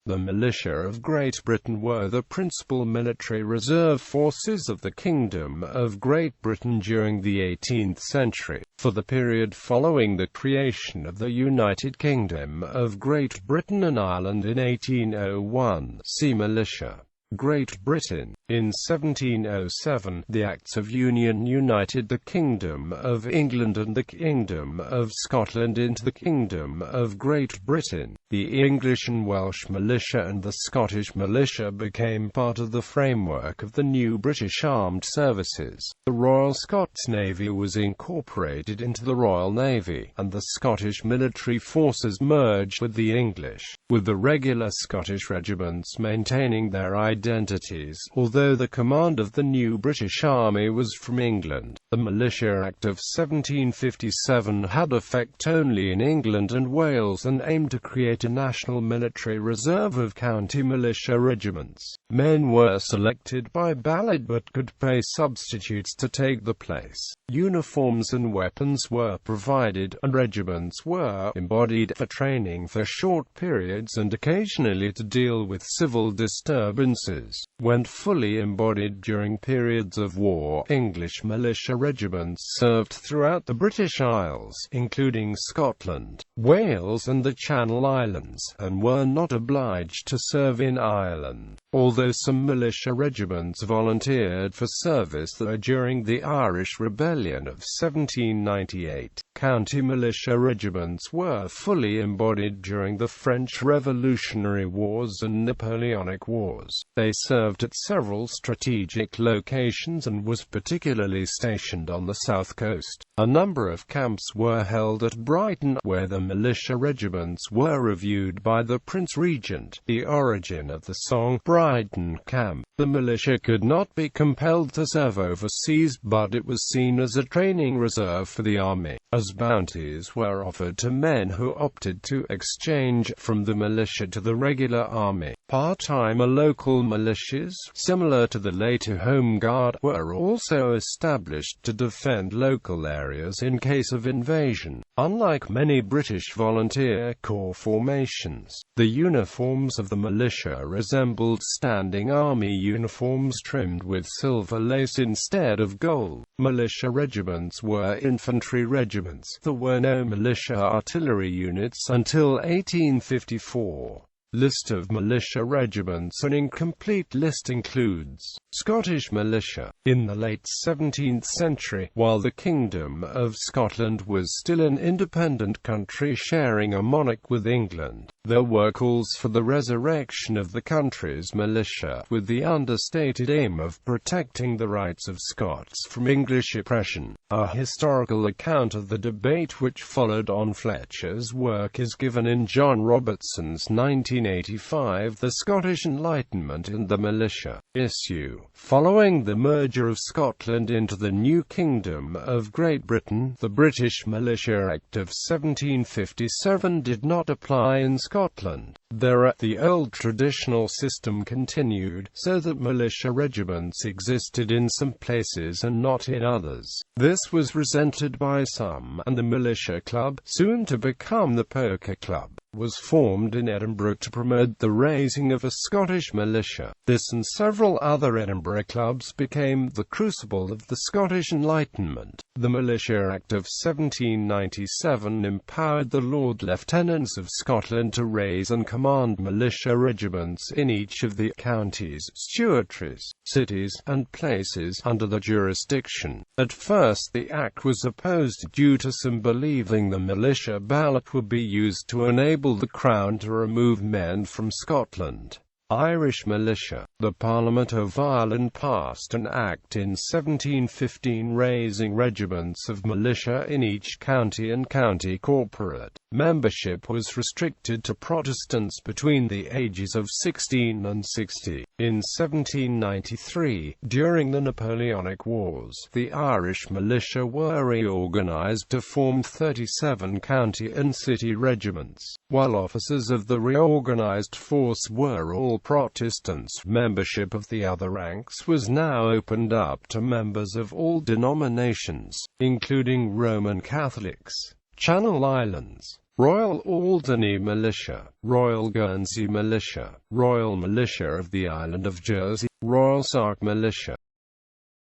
The militia of Great Britain were the principal military reserve forces of the Kingdom of Great Britain during the 18th century. For the period following the creation of the United Kingdom of Great Britain and Ireland in 1801, see Militia. Great Britain. In 1707, the Acts of Union united the Kingdom of England and the Kingdom of Scotland into the Kingdom of Great Britain. The English and Welsh militia and the Scottish militia became part of the framework of the new British Armed Services. The Royal Scots Navy was incorporated into the Royal Navy, and the Scottish military forces merged with the English, with the regular Scottish regiments maintaining their identities, although the command of the new British Army was from England. The Militia Act of 1757 had effect only in England and Wales and aimed to create a national military reserve of county militia regiments. Men were selected by ballot but could pay substitutes to take the place. Uniforms and weapons were provided, and regiments were embodied for training for short periods and occasionally to deal with civil disturbances. When fully embodied during periods of war, English militia regiments served throughout the British Isles, including Scotland, Wales and the Channel Islands, and were not obliged to serve in Ireland, although some militia regiments volunteered for service there during the Irish Rebellion of 1798. County militia regiments were fully embodied during the French Revolutionary Wars and Napoleonic Wars. They served at several strategic locations and was particularly stationed on the south coast. A number of camps were held at Brighton, where the militia regiments were reviewed by the Prince Regent. The origin of the song, Brighton Camp. The militia could not be compelled to serve overseas, but it was seen as a training reserve for the army, as bounties were offered to men who opted to exchange from the militia to the regular army. Part-time or local militias, similar to the later Home Guard, were also established to defend local areas in case of invasion. Unlike many British volunteer corps formations, the uniforms of the militia resembled standing army uniforms trimmed with silver lace instead of gold. Militia regiments were infantry regiments. There were no militia artillery units until 1854. List of militia regiments. An incomplete list includes Scottish militia. In the late 17th century, while the Kingdom of Scotland was still an independent country sharing a monarch with England, there were calls for the resurrection of the country's militia, with the understated aim of protecting the rights of Scots from English oppression. A historical account of the debate which followed on Fletcher's work is given in John Robertson's 1985 The Scottish Enlightenment and the Militia issue. Following the merger of Scotland into the new Kingdom of Great Britain, the British Militia Act of 1757 did not apply in Scotland. The old traditional system continued, so that militia regiments existed in some places and not in others. This was resented by some, and the Militia Club, soon to become the Poker Club, was formed in Edinburgh to promote the raising of a Scottish militia. This and several other Edinburgh clubs became the crucible of the Scottish Enlightenment. The Militia Act of 1797 empowered the Lord Lieutenants of Scotland to raise and command militia regiments in each of the counties, stewartries, cities, and places under the jurisdiction. At first the act was opposed due to some believing the militia ballot would be used to enable the Crown to remove men from Scotland. Irish militia. The Parliament of Ireland passed an act in 1715 raising regiments of militia in each county and county corporate. Membership was restricted to Protestants between the ages of 16 and 60. In 1793, during the Napoleonic Wars, the Irish militia were reorganized to form 37 county and city regiments. While officers of the reorganized force were all Protestants, membership of the other ranks was now opened up to members of all denominations, including Roman Catholics. Channel Islands. Royal Alderney Militia, Royal Guernsey Militia, Royal Militia of the Island of Jersey, Royal Sark Militia.